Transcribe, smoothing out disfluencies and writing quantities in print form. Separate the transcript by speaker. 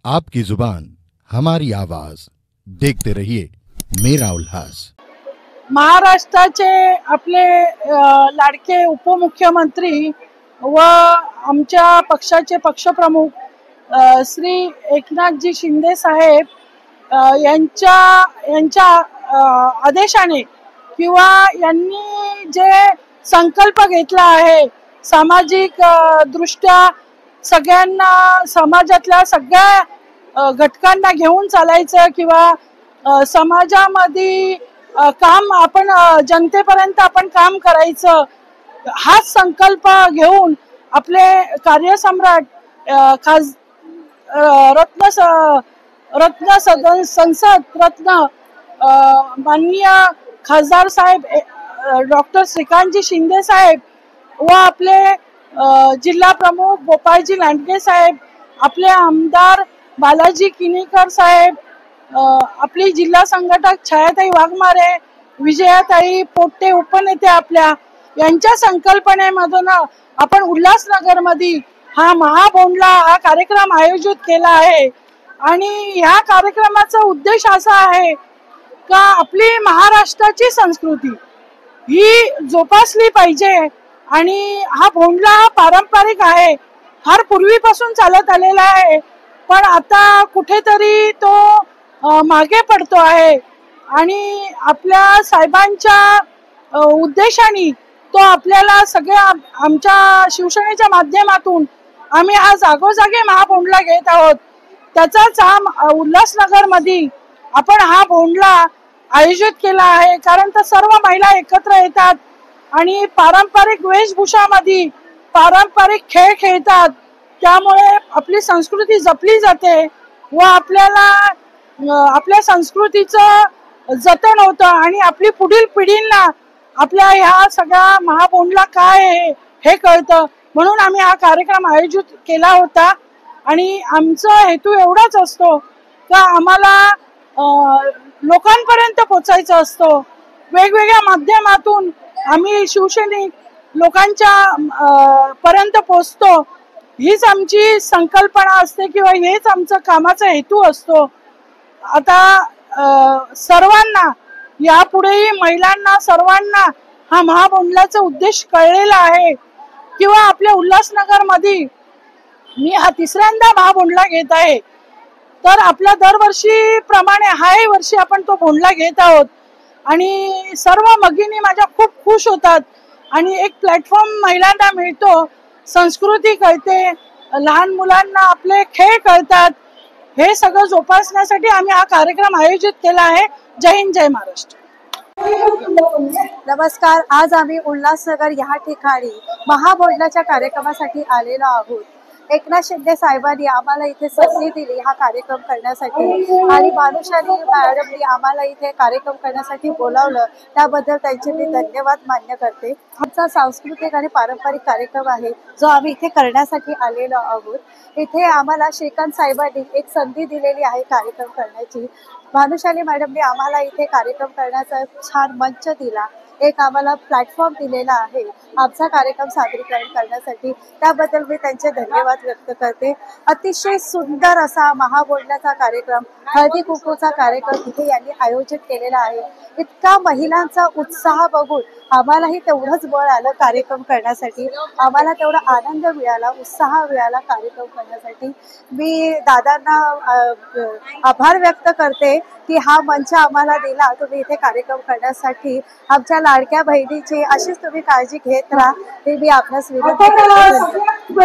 Speaker 1: आपकी जुबान हमारी आवाज, देखते रहिए मेरा उल्लास।
Speaker 2: महाराष्ट्राचे आपले लाडके उपमुख्यमंत्री व आमच्या पक्षाचे पक्षप्रमुख श्री एकनाथजी शिंदे साहेब यांच्या आदेशाने किंवा यांनी जे संकल्प घेतला आहे सामाजिक दृष्ट्या सगळ्यांना समाजातल्या सगळ्या घटकांना घेऊन चालायचं किंवा समाजामध्ये काम आपण जनतेपर्यंत आपण काम करायचं, हाच संकल्प घेऊन आपले कार्यसम्राट संसद रत्न माननीय खासदार साहेब डॉक्टर श्रीकांतजी शिंदे साहेब व आपले जिल्हा प्रमुख गोपाळजी लांडगे साहेब, आपले आमदार बालाजी किनीकर साहेब, आपली जिल्हा संघटक छायाताई वाघमारे, विजयाताई पोट्टे उपनेते आपल्या यांच्या संकल्पनेमधून आपण उल्हासनगर मध्ये हा महाभोंडला हा कार्यक्रम आयोजित केला आहे। आणि ह्या कार्यक्रमाचा उद्देश असा आहे का आपली महाराष्ट्राची संस्कृती ही जोपासली पाहिजे। आणि हा भोंडला हा पारंपरिक आहे, फार पूर्वीपासून चालत आलेला आहे, पण आता कुठेतरी तो मागे पडतो आहे। आणि आपल्या साहेबांच्या उद्देशाने तो आपल्याला सगळ्या आमच्या शिवसेनेच्या माध्यमातून आम्ही आज जागोजागी महाभोंडला घेत आहोत। त्याचाच हा उल्हासनगर मध्ये आपण हा भोंडला आयोजित केला आहे, कारण तर सर्व महिला एकत्र येतात आणि पारंपरिक वेशभूषामध्ये पारंपरिक खेळ खेळतात, त्यामुळे आपली संस्कृती जपली जाते व आपल्याला आपल्या संस्कृतीचं जतन होतं आणि आपली पुढील पिढींना आपल्या ह्या सगळ्या महाभोंडला काय आहे हे कळतं। म्हणून आम्ही हा कार्यक्रम आयोजित केला होता आणि आमचा हेतू एवढाच असतो का आम्हाला लोकांपर्यंत पोचायचं असतो। वेगवेगळ्या माध्यमातून आम्ही शिवसैनिक लोकांच्या पर्यंत पोचतो, हीच आमची संकल्पना असते किंवा हेच आमचं कामाचा हेतू असतो। आता सर्वांना यापुढेही महिलांना सर्वांना हा महाभोंडलाचा उद्देश कळलेला आहे किंवा आपल्या उल्हासनगर मध्ये मी हा तिसऱ्यांदा महाभोंडला घेत आहे। तर आपल्या दरवर्षी प्रमाणे हाही वर्षी आपण तो भोंडला घेत आहोत आणि सर्व भगिनी माझ्या खूप खुश होतात आणि एक प्लॅटफॉर्म महिलांना मिळतो, संस्कृती कळते, लहान मुलांना आपले खेळ कळतात। हे सगळं जोपासण्यासाठी आम्ही हा कार्यक्रम आयोजित केला आहे। जय हिंद, जय महाराष्ट्र।
Speaker 3: नमस्कार, आज आम्ही उल्हासनगर या ठिकाणी महाभोंडलाच्या कार्यक्रमासाठी आलेलो आहोत। एकनाथ शिंदे साहेबांनी आम्हाला इथे संधी दिली हा कार्यक्रम करण्यासाठी आणि भानुशाली मॅडमनी आम्हाला इथे कार्यक्रम करण्यासाठी बोलावलं, त्याबद्दल त्यांचे मी धन्यवाद मान्य करते। आमचा सांस्कृतिक आणि पारंपरिक कार्यक्रम आहे जो आम्ही इथे करण्यासाठी आलेलो आहोत। इथे आम्हाला श्रीकांत साहेबांनी एक संधी दिलेली आहे कार्यक्रम करण्याची। भानुशाली मॅडमने आम्हाला इथे कार्यक्रम करण्याचा छान मंच दिला, एक आम्हाला प्लॅटफॉर्म दिलेला आहे आमचा कार्यक्रम सादरीकरण करण्यासाठी, त्याबद्दल मी त्यांचे धन्यवाद व्यक्त करते। अतिशय सुंदर असा महाभोंडलाचा कार्यक्रम, हळदी कुंकूचा कार्यक्रम इथे यांनी आयोजित केलेला आहे। इतका महिलांचा उत्साह बघून आम्हालाही तेवढंच बळ आलं कार्यक्रम करण्यासाठी, आम्हाला तेवढा आनंद मिळाला, उत्साह मिळाला कार्यक्रम करण्यासाठी। मी दादांना आभार व्यक्त करते की हा मंच आम्हाला दिला तुम्ही इथे कार्यक्रम करण्यासाठी। आमच्या लाडक्या बहिणीची अशीच तुम्ही काळजी घेत राहा, हे मी आपल्यास विनंती करते।